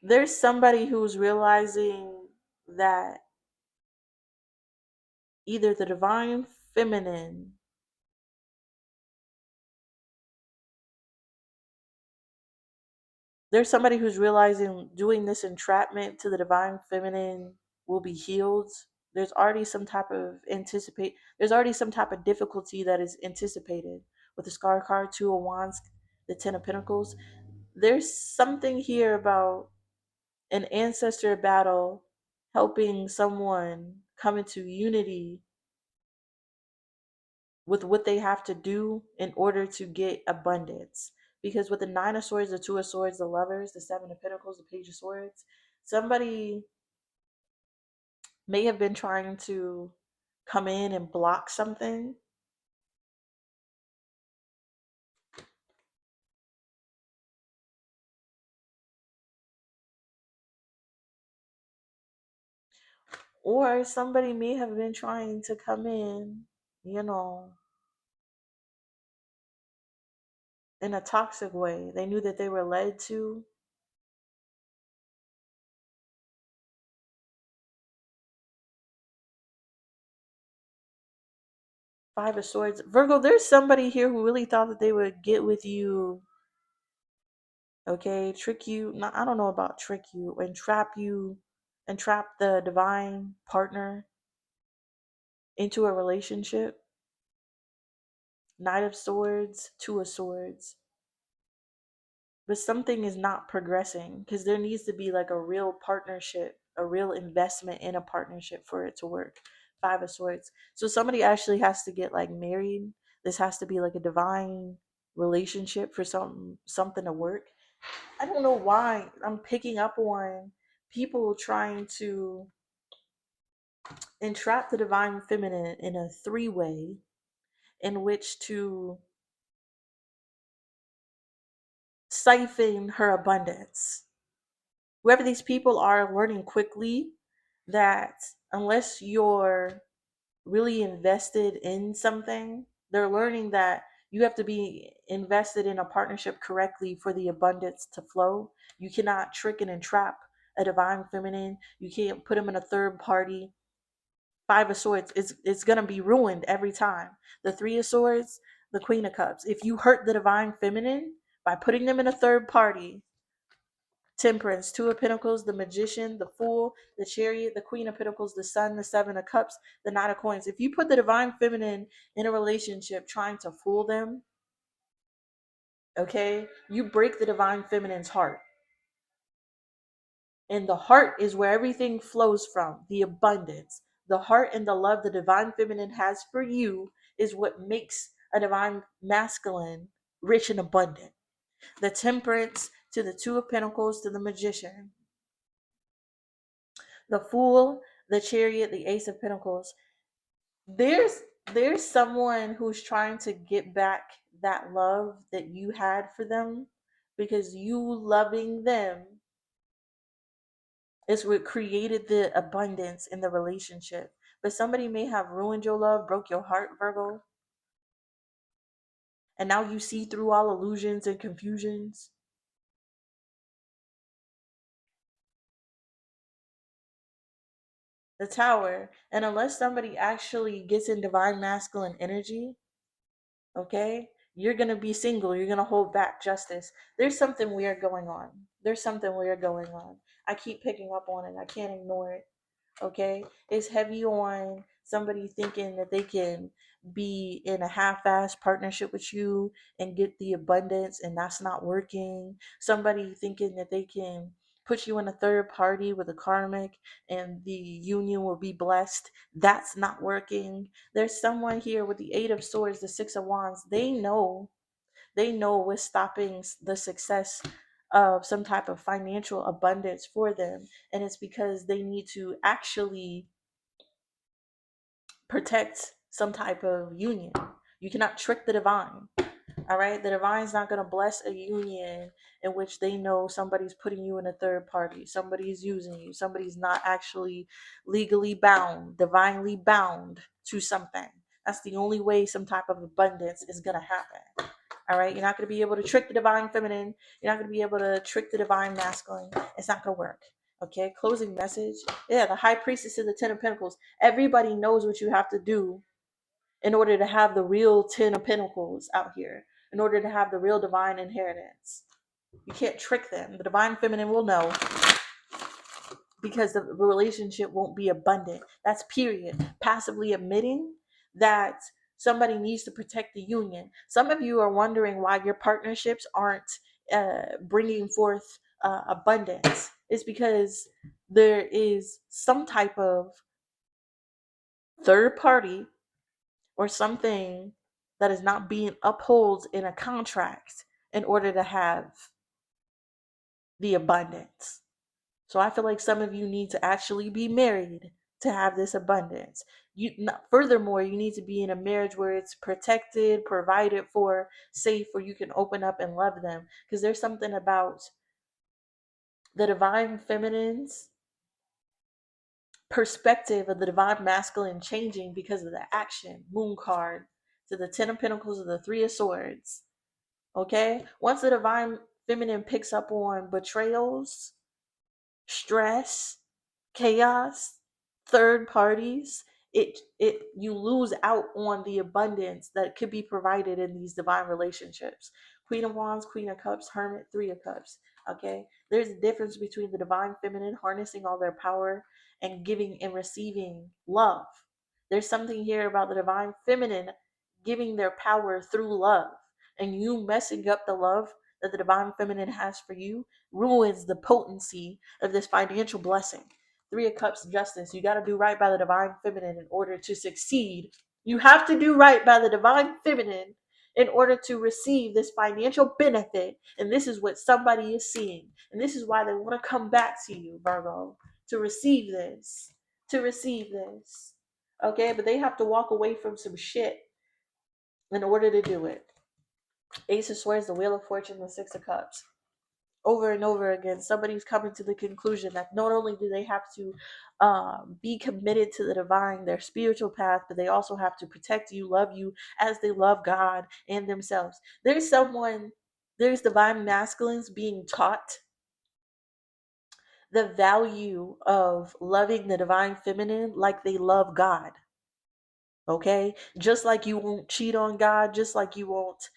There's somebody who's realizing that either the divine feminine, there's somebody who's realizing doing this entrapment to the divine feminine will be healed. There's already some type of anticipate, there's already some type of difficulty that is anticipated with the scar card, 2 of Wands, the 10 of Pentacles. There's something here about an ancestor battle helping someone come into unity with what they have to do in order to get abundance. Because with the 9 of Swords, the 2 of Swords, the Lovers, the 7 of Pentacles, the Page of Swords, somebody may have been trying to come in and block something. Or somebody may have been trying to come in, you know, in a toxic way. They knew that they were led to. Five of Swords. Virgo, there's somebody here who really thought that they would get with you, okay? Trick you. No, I don't know about trick you. Entrap the divine partner into a relationship. Knight of Swords, 2 of Swords. But something is not progressing because there needs to be like a real partnership, a real investment in a partnership for it to work. 5 of Swords. So somebody actually has to get like married. This has to be like a divine relationship for something to work. I don't know why I'm picking up on people trying to entrap the divine feminine in a three-way in which to siphon her abundance. Whoever these people are learning quickly that unless you're really invested in something, they're learning that you have to be invested in a partnership correctly for the abundance to flow. You cannot trick and entrap a divine feminine. You can't put them in a third party. 5 of Swords, it's gonna be ruined every time. The 3 of Swords, the Queen of Cups. If you hurt the divine feminine by putting them in a third party, Temperance, 2 of Pentacles, the Magician, the Fool, the Chariot, the Queen of Pentacles, the Sun, the 7 of Cups, the Knight of Coins. If you put the divine feminine in a relationship trying to fool them, okay, you break the divine feminine's heart. And the heart is where everything flows from, the abundance. The heart and the love the divine feminine has for you is what makes a divine masculine rich and abundant. The Temperance to the 2 of Pentacles to the Magician, the Fool, the Chariot, the Ace of Pentacles. There's there's someone who's trying to get back that love that you had for them because you loving them is what created the abundance in the relationship. But somebody may have ruined your love, broke your heart, Virgo, and now you see through all illusions and confusions. The Tower. And unless somebody actually gets in divine masculine energy, okay, you're gonna be single, you're gonna hold back justice. There's something weird going on. There's something weird going on. I keep picking up on it. I can't ignore it. Okay, it's heavy on somebody thinking that they can be in a half-ass partnership with you and get the abundance, and that's not working. Somebody thinking that they can put you in a third party with a karmic and the union will be blessed, that's not working. There's someone here with the 8 of Swords, the 6 of Wands. They know what's stopping the success of some type of financial abundance for them, and it's because they need to actually protect some type of union. You cannot trick the divine. All right, the divine's not going to bless a union in which they know somebody's putting you in a third party, somebody's using you, somebody's not actually legally bound, divinely bound to something. That's the only way some type of abundance is going to happen. All right, you're not going to be able to trick the divine feminine. You're not going to be able to trick the divine masculine. It's not going to work. Okay, closing message. Yeah, the high priestess is the Ten of Pentacles. Everybody knows what you have to do in order to have the real Ten of Pentacles out here, in order to have the real divine inheritance. You can't trick them. The divine feminine will know, because the relationship won't be abundant. That's period. Passively admitting that somebody needs to protect the union. Some of you are wondering why your partnerships aren't bringing forth abundance. It's because there is some type of third party or something that is not being upheld in a contract in order to have the abundance. So I feel like some of you need to actually be married to have this abundance. Furthermore, you need to be in a marriage where it's protected, provided for, safe, where you can open up and love them. Because there's something about the divine feminine's perspective of the divine masculine changing because of the action. Moon card to the Ten of Pentacles to the Three of Swords. Okay? Once the divine feminine picks up on betrayals, stress, chaos, third parties, it you lose out on the abundance that could be provided in these divine relationships. Queen of Wands, Queen of Cups, Hermit, Three of Cups. Okay, there's a difference between the divine feminine harnessing all their power and giving and receiving love. There's something here about the divine feminine giving their power through love, and you messing up the love that the divine feminine has for you ruins the potency of this financial blessing. Three of Cups, justice. You got to do right by the divine feminine in order to succeed. You have to do right by the divine feminine in order to receive this financial benefit. And this is what somebody is seeing. And this is why they want to come back to you, Virgo, to receive this. To receive this. Okay, but they have to walk away from some shit in order to do it. Ace of Swords, the Wheel of Fortune, the Six of Cups. Over and over again, somebody's coming to the conclusion that not only do they have to be committed to the divine, their spiritual path, but they also have to protect you, love you as they love God and themselves. There's divine masculines being taught the value of loving the divine feminine like they love God. Okay, just like you won't cheat on God, just like you won't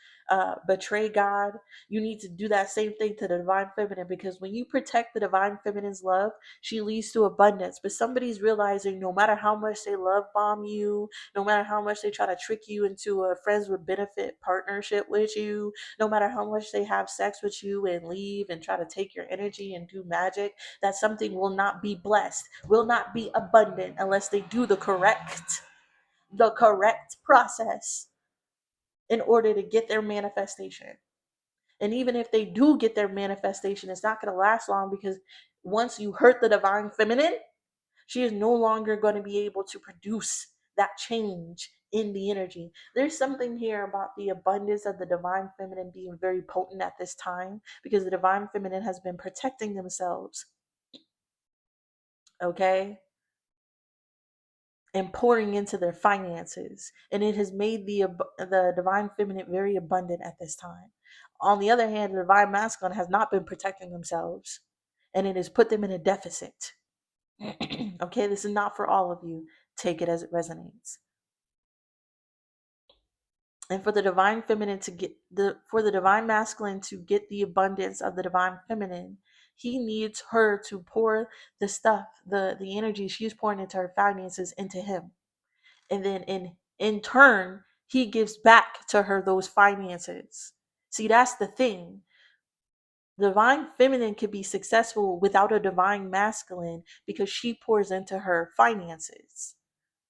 betray God, you need to do that same thing to the divine feminine, because when you protect the divine feminine's love, she leads to abundance. But somebody's realizing no matter how much they love bomb you, no matter how much they try to trick you into a friends with benefit partnership with you, no matter how much they have sex with you and leave and try to take your energy and do magic, that something will not be blessed, will not be abundant unless they do the correct process in order to get their manifestation. And even if they do get their manifestation, it's not going to last long, because once you hurt the divine feminine, she is no longer going to be able to produce that change in the energy. There's something here about the abundance of the divine feminine being very potent at this time, because the divine feminine has been protecting themselves. Okay? And pouring into their finances, and it has made the divine feminine very abundant at this time. On the other hand, the divine masculine has not been protecting themselves, and it has put them in a deficit. Okay, this is not for all of you. Take it as it resonates. And for the divine feminine to get for the divine masculine to get the abundance of the divine feminine, he needs her to pour the stuff, the energy she's pouring into her finances into him. And then in turn, he gives back to her those finances. See, that's the thing. Divine feminine can be successful without a divine masculine because she pours into her finances,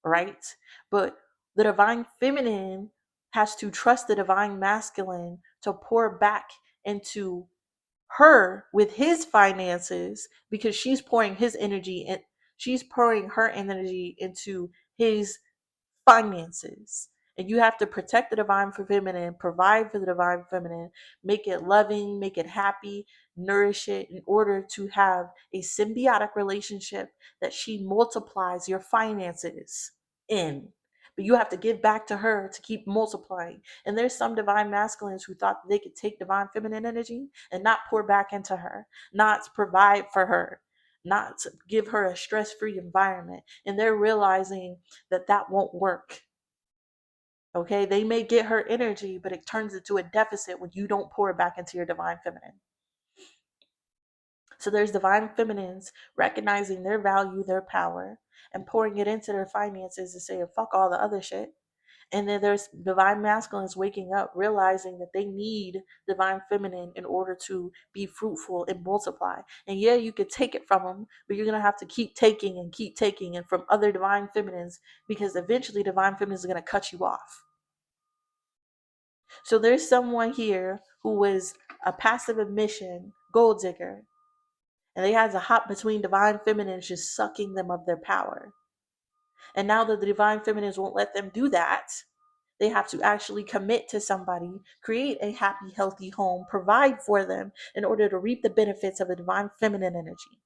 right? But the divine feminine has to trust the divine masculine to pour back into her with his finances, because she's pouring his energy and she's pouring her energy into his finances. And you have to protect the divine feminine, provide for the divine feminine, make it loving, make it happy, nourish it in order to have a symbiotic relationship that she multiplies your finances in. But you have to give back to her to keep multiplying. And there's some divine masculines who thought they could take divine feminine energy and not pour back into her, not provide for her, not to give her a stress-free environment, and they're realizing that that won't work. Okay, they may get her energy, but it turns into a deficit when you don't pour it back into your divine feminine. So there's divine feminines recognizing their value, their power, and pouring it into their finances and saying, fuck all the other shit. And then there's divine masculines waking up, realizing that they need divine feminine in order to be fruitful and multiply. And yeah, you could take it from them, but you're going to have to keep taking and from other divine feminines, because eventually divine feminine is going to cut you off. So there's someone here who was a passive admission gold digger, and they had to hop between divine feminines just sucking them of their power. And now that the divine feminines won't let them do that, they have to actually commit to somebody, create a happy, healthy home, provide for them in order to reap the benefits of the divine feminine energy.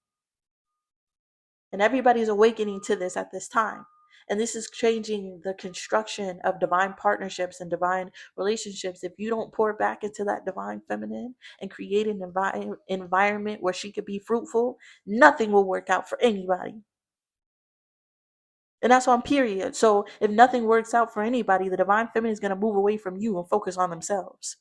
And everybody's awakening to this at this time. And this is changing the construction of divine partnerships and divine relationships. If you don't pour back into that divine feminine and create an environment where she could be fruitful, nothing will work out for anybody. And that's on period. So if nothing works out for anybody, the divine feminine is going to move away from you and focus on themselves.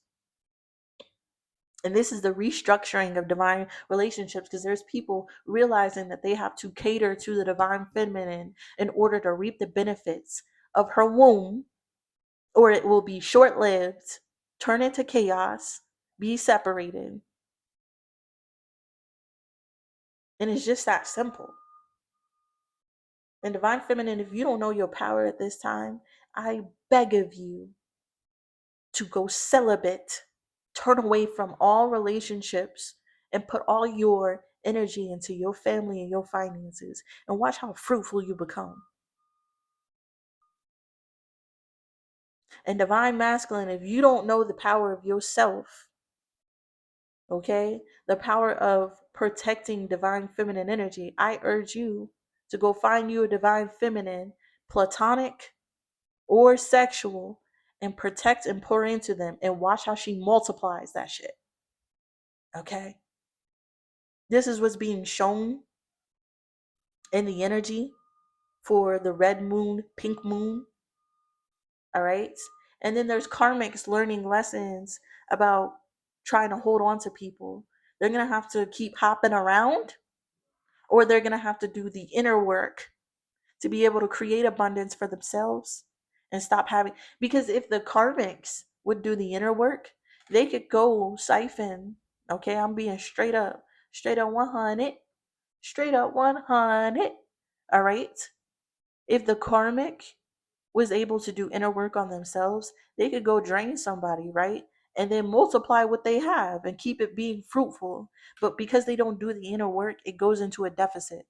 And this is the restructuring of divine relationships, because there's people realizing that they have to cater to the divine feminine in order to reap the benefits of her womb, or it will be short lived, turn into chaos, be separated. And it's just that simple. And divine feminine, if you don't know your power at this time, I beg of you to go celibate, turn away from all relationships, and put all your energy into your family and your finances, and watch how fruitful you become. And divine masculine, if you don't know the power of yourself, okay, the power of protecting divine feminine energy, I urge you to go find you a divine feminine, platonic or sexual, and protect and pour into them, and watch how she multiplies that shit. Okay? This is what's being shown in the energy for the red moon, pink moon. All right. And then there's karmics learning lessons about trying to hold on to people. They're going to have to keep hopping around, or they're going to have to do the inner work to be able to create abundance for themselves and stop having. Because if the karmics would do the inner work, they could go siphon. Okay. I'm being straight up 100, straight up 100. All right. If the karmic was able to do inner work on themselves, they could go drain somebody, right? And then multiply what they have and keep it being fruitful. But because they don't do the inner work, it goes into a deficit.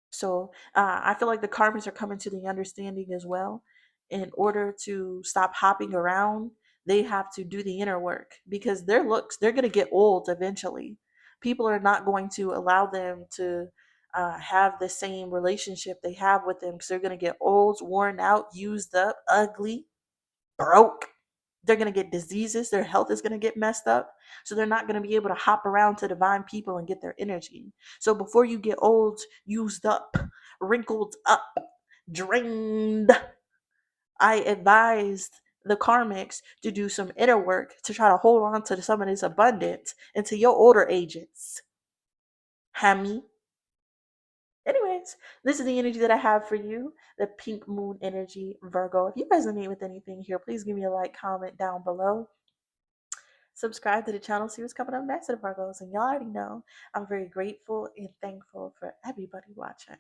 So I feel like the karmics are coming to the understanding as well. In order to stop hopping around, they have to do the inner work, because they're going to get old eventually. People are not going to allow them to have the same relationship they have with them, because they're going to get old, worn out, used up, ugly, broke. They're going to get diseases. Their health is going to get messed up. So they're not going to be able to hop around to divine people and get their energy. So before you get old, used up, wrinkled up, drained, I advised the karmics to do some inner work to try to hold on to some of this abundance into your older ages. Hammy. Anyways, this is the energy that I have for you, the pink moon energy, Virgo. If you resonate with anything here, please give me a like, comment down below. Subscribe to the channel, see what's coming up next to the Virgos. And y'all already know I'm very grateful and thankful for everybody watching.